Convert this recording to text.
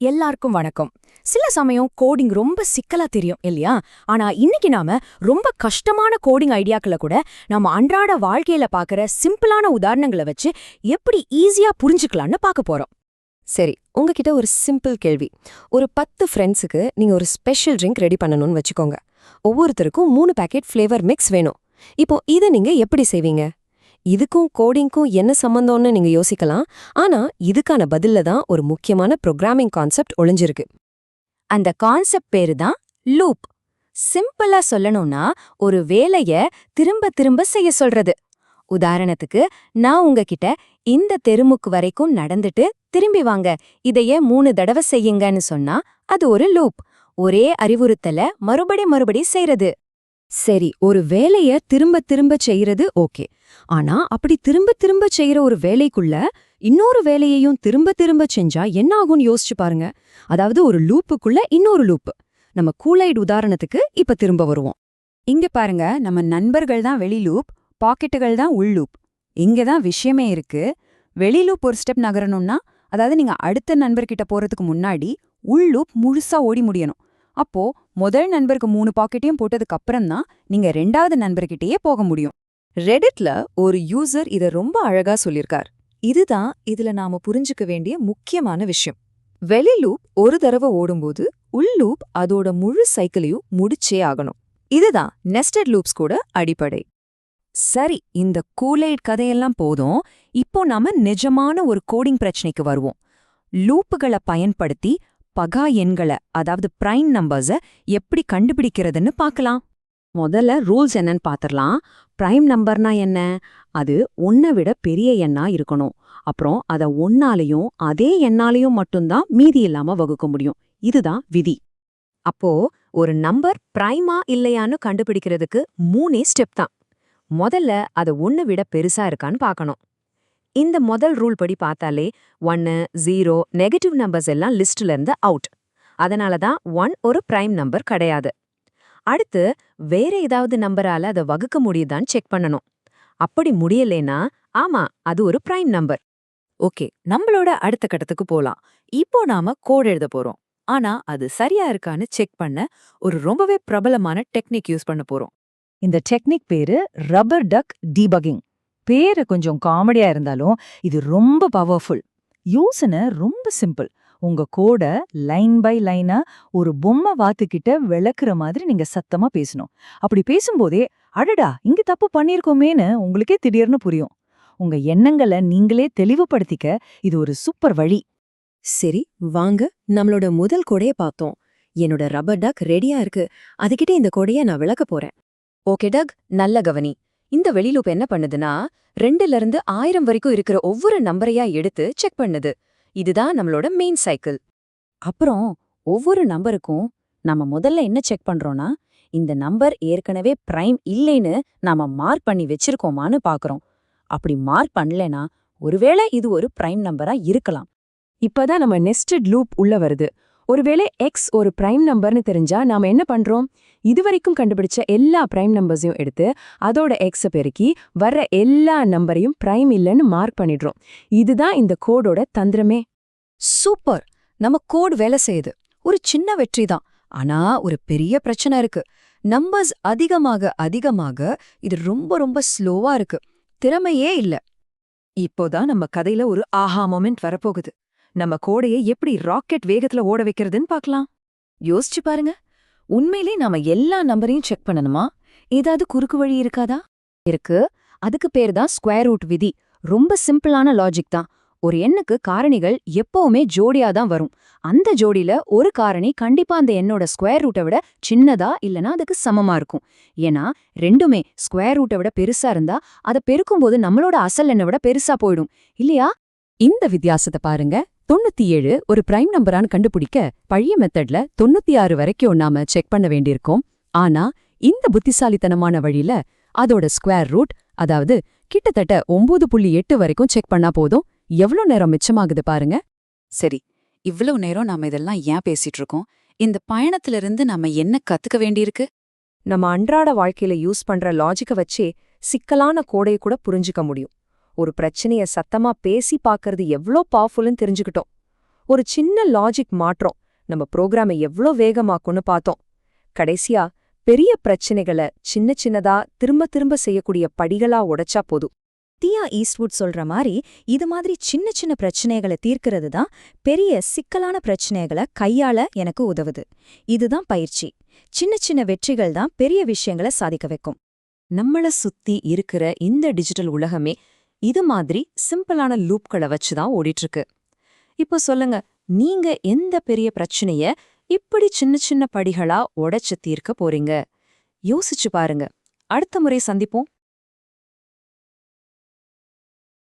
எல்லாருக்கும் வணக்கம். சில சமயம் கோடிங் ரொம்ப சிக்கலா தெரியும் இல்லையா? ஆனா இன்னைக்கு நாம ரொம்ப கஷ்டமான கோடிங் ஐடியாக்களை கூட நம்ம அன்றாட வாழ்க்கையில பாக்குற சிம்பிளான உதாரணங்களை வச்சு எப்படி ஈஸியா புரிஞ்சுக்கலாம்னு பார்க்க போறோம். சரி, உங்ககிட்ட ஒரு சிம்பிள் கேள்வி. ஒரு 10 ஃப்ரெண்ட்ஸுக்கு நீங்க ஒரு ஸ்பெஷல் ட்ரிங்க் ரெடி பண்ணணும்னு வச்சுக்கோங்க. ஒவ்வொருத்தருக்கும் 3 பேக்கெட் ஃப்ளேவர் மிக்ஸ் வேணும். இப்போ இதை நீங்க எப்படி செய்வீங்க? இதுக்கும் கோடிங்க்கும் என்ன சம்பந்தம்னு நீங்க யோசிக்கலாம். ஆனா இதுக்கான பதில்ல தான் ஒரு முக்கியமான ப்ரோக்ராமிங் கான்செப்ட் ஒளிஞ்சிருக்கு. அந்த கான்செப்ட் பேரு தான் லூப். சிம்பிளா சொல்லணும்னா ஒரு வேலைய திரும்ப திரும்ப செய்ய சொல்றது. உதாரணத்துக்கு, நான் உங்ககிட்ட இந்த தெருமுக்கு வரைக்கும் நடந்துட்டு திரும்பி வாங்க, இதைய 3 தடவை செய்யுங்கன்னு சொன்னா அது ஒரு லூப். ஒரே அறிவுறுத்தல மறுபடி செய்யறது. சரி, ஒரு வேலைய திரும்ப திரும்ப செய்யறது ஓகே. ஆனா அப்படி திரும்ப திரும்ப செய்யற ஒரு வேலைக்குள்ள இன்னொரு வேலையையும் திரும்ப திரும்ப செஞ்சா என்ன ஆகும்னு யோசிச்சு பாருங்க. அதாவது ஒரு லூப்புக்குள்ள இன்னொரு லூப். நம்ம கூலைட் உதாரணத்துக்கு இப்ப திரும்ப வருவோம். இங்க பாருங்க, நம்ம நண்பர்கள் தான் வெளி லூப், பாக்கெட்டுகள் தான் உள் லூப். இங்க தான் விஷயமே இருக்கு. வெளி லூப் ஒரு ஸ்டெப் நகரணும்னா, அதாவது நீங்க அடுத்த நண்பர்கிட்ட போறதுக்கு முன்னாடி உள் லூப் முழுசா ஓடி முடியணும். அப்போ முதல் நண்பருக்கு 3 பாக்கெட்டையும் போட்டதுக்கு அப்புறம் தான் நீங்க 2வது நண்பர்கிட்டயே போக முடியும். ரெடிட்ல ஒரு யூசர் இத ரொம்ப அழகா சொல்லிருக்கார். இதுதான் இதுல நாம புரிஞ்சுக்க வேண்டிய முக்கியமான விஷயம். வெளி லூப் ஒரு தடவை ஓடும்போது உள் லூப் அதோட முழு சைக்கிளையும் முடிச்சே ஆகணும். இதுதான் நெஸ்டட் லூப்ஸ் கூட அடிப்படை. சரி, இந்த கூலைட் கதையெல்லாம் போதும். இப்போ நாம நிஜமான ஒரு கோடிங் பிரச்சனைக்கு வருவோம். லூப்புகளை பயன்படுத்தி பகா எண்களை, அதாவது பிரைம் நம்பர்ஸ எப்படி கண்டுபிடிக்கிறதுன்னு பார்க்கலாம். முதல்ல ரூல்ஸ் என்னன்னு பாத்திரலாம். பிரைம் நம்பர்னா என்ன? அது 1 விட பெரிய எண்ணா இருக்கணும். அப்புறம் அதை 1ஆலையும் அதே எண்ணாலையும் மட்டும்தான் மீதி இல்லாம வகுக்க முடியும். இதுதான் விதி. அப்போ ஒரு நம்பர் பிரைமா இல்லையான்னு கண்டுபிடிக்கிறதுக்கு 3 ஸ்டெப் தான். முதல்ல அதை 1 விட பெருசா இருக்கான்னு பார்க்கணும். இந்த முதல் ரூல் படி பார்த்தாலே 1, 0, நெகட்டிவ் நம்பர்ஸ் எல்லாம் லிஸ்ட்ல இருந்து அவுட். அதனால தான் 1 ஒரு பிரைம் நம்பர் கிடையாது. அடுத்து வேற ஏதாவது நம்பரால அதை வகுக்க முடியுதான்னு செக் பண்ணணும். அப்படி முடியலேனா ஆமா, அது ஒரு பிரைம் நம்பர். ஓகே, நம்மளோட அடுத்த கட்டத்துக்கு போலாம். இப்போ நாம கோட் எழுத போறோம். ஆனா அது சரியா இருக்கான்னு செக் பண்ண ஒரு ரொம்பவே பிரபலமான டெக்னிக் யூஸ் பண்ண போறோம். இந்த டெக்னிக் பேரு ரப்பர் டக் டீபக்கிங். பேரு கொஞ்சம் காமெடியா இருந்தாலும் இது ரொம்ப பவர்ஃபுல். யோசனை ரொம்ப சிம்பிள். உங்க கோட லைன் பை லைனா ஒரு பொம்மை வாத்துக்கிட்ட விளக்குற மாதிரி நீங்க சத்தமா பேசணும். அப்படி பேசும்போதே அடடா, இங்க தப்பு பண்ணிருக்கோமேன்னு உங்களுக்கே திடீர்னு புரியும். உங்க எண்ணங்களை நீங்களே தெளிவுபடுத்திக்க இது ஒரு சூப்பர் வழி. சரி, வாங்க நம்மளோட முதல் கொடைய பார்த்தோம். என்னோட ரப்பர் டக் ரெடியா இருக்கு. அதுகிட்ட இந்த கொடைய நான் விளக்க போறேன். ஓகே டக், நல்ல கவனி. இந்த வெளிலூப் என்ன பண்ணுதுன்னா 2ல இருந்து 1000 வரைக்கும் இருக்கிற ஒவ்வொரு நம்பரையா எடுத்து செக் பண்ணுது. இதுதான் நம்மளோட மெயின் சைக்கிள். அப்புறம் ஒவ்வொரு நம்பருக்கும் நாம முதல்ல என்ன செக் பண்றோம்னா, இந்த நம்பர் ஏற்கனவே பிரைம் இல்லைன்னு நாம மார்க் பண்ணி வச்சிருக்கோமான்னு பாக்குறோம். அப்படி மார்க் பண்ணலனா ஒருவேளை இது ஒரு பிரைம் நம்பரா இருக்கலாம். இப்பதான் நம்ம நெஸ்டட் லூப் உள்ள வருது. ஒருவேளை எக்ஸ் ஒரு பிரைம் நம்பர்னு தெரிஞ்சா நாம என்ன பண்றோம்? இதுவரைக்கும் கண்டுபிடிச்ச எல்லா பிரைம் நம்பர்ஸையும் எடுத்து அதோட எக்ஸ பெருக்கி வர்ற எல்லா நம்பரையும் பிரைம் இல்லைன்னு மார்க் பண்ணிடுறோம். இதுதான் இந்த கோடோட தந்திரமே. சூப்பர், நம்ம கோட் வேலை செய்யுது. ஒரு சின்ன வெற்றி தான். ஆனா ஒரு பெரிய பிரச்சனை இருக்கு. நம்பர்ஸ் அதிகமாக அதிகமாக இது ரொம்ப ஸ்லோவா இருக்கு. திறமையே இல்ல. இப்போதான் நம்ம கதையில ஒரு ஆஹா மொமெண்ட் வரப்போகுது. நம்ம கோடையை எப்படி ராக்கெட் வேகத்துல ஓட வைக்கிறதுன்னு பார்க்கலாம். யோசிச்சு பாருங்க. உண்மையிலே நாம எல்லா நம்பரையும் செக் பண்ணணுமா? ஏதாவது குறுக்கு வழி இருக்காதா? இருக்கு. அதுக்கு பேர் தான் ஸ்கொயர் ரூட் விதி. ரொம்ப சிம்பிளான லாஜிக் தான். ஒரு எண்ணுக்கு காரணிகள் எப்பவுமே ஜோடியா தான் வரும். அந்த ஜோடியில ஒரு காரணி கண்டிப்பா அந்த எண்ணோட ஸ்கொயர் ரூட்டை விட சின்னதா இல்லனா அதுக்கு சமமா இருக்கும். ஏன்னா ரெண்டுமே ஸ்கொயர் ரூட்டை விட பெருசா இருந்தா அதை பெருக்கும்போது நம்மளோட அசல் எண்ணை விட பெருசா போயிடும் இல்லையா? இந்த வித்தியாசத்தை பாருங்க. 97 ஒரு பிரைம் நம்பரான்னு கண்டுபிடிக்க பழைய மெத்தட்ல 96 வரைக்கும் நாம செக் பண்ண வேண்டியிருக்கோம். ஆனா இந்த புத்திசாலித்தனமான வழியில அதோட ஸ்கொயர் ரூட், அதாவது கிட்டத்தட்ட 9.8 வரைக்கும் செக் பண்ணா போதும். எவ்வளோ நேரம் மிச்சமாகுது பாருங்க. சரி, இவ்வளவு நேரம் நாம இதெல்லாம் ஏன் பேசிட்டு இருக்கோம்? இந்த பயணத்திலிருந்து நாம என்ன கத்துக்க வேண்டியிருக்கு? நம்ம அன்றாட வாழ்க்கையில யூஸ் பண்ற லாஜிக்க வச்சே சிக்கலான கோடையை கூட புரிஞ்சுக்க முடியும். ஒரு பிரச்சனைய சத்தமா பேசி பார்க்கறது எவ்ளோ பவர்ஃபுல்னு தெரிஞ்சுக்கிட்டோம். ஒரு சின்ன லாஜிக் மாற்றம் நம்ம புரோகிராமை எவ்ளோ வேகமாக்கும்னு பார்த்தோம். கடைசியா பெரிய பிரச்சனைகளை சின்ன சின்னதா திரும்ப திரும்ப செய்யக்கூடிய படிகளா உடைச்சா போதும். தியா ஈஸ்ட்வுட் சொல்ற மாதிரி இது மாதிரி சின்ன சின்ன பிரச்சனைகளை தீர்க்கிறது தான் பெரிய சிக்கலான பிரச்சனைகளை கையாள எனக்கு உதவுது. இதுதான் பயிற்சி. சின்ன சின்ன வெற்றிகள் தான் பெரிய விஷயங்களை சாதிக்க வைக்கும். நம்மள சுத்தி இருக்கிற இந்த டிஜிட்டல் உலகமே இது மாதிரி சிம்பிளான லூப்களை வச்சுதான் ஓடிட்டு இருக்கு. இப்போ சொல்லுங்க, நீங்க எந்த பெரிய பிரச்சனைய இப்படி சின்ன சின்ன படிகளா உடைச்சு தீர்க்க போறீங்க? யோசிச்சு பாருங்க. அடுத்த முறை சந்திப்போம்.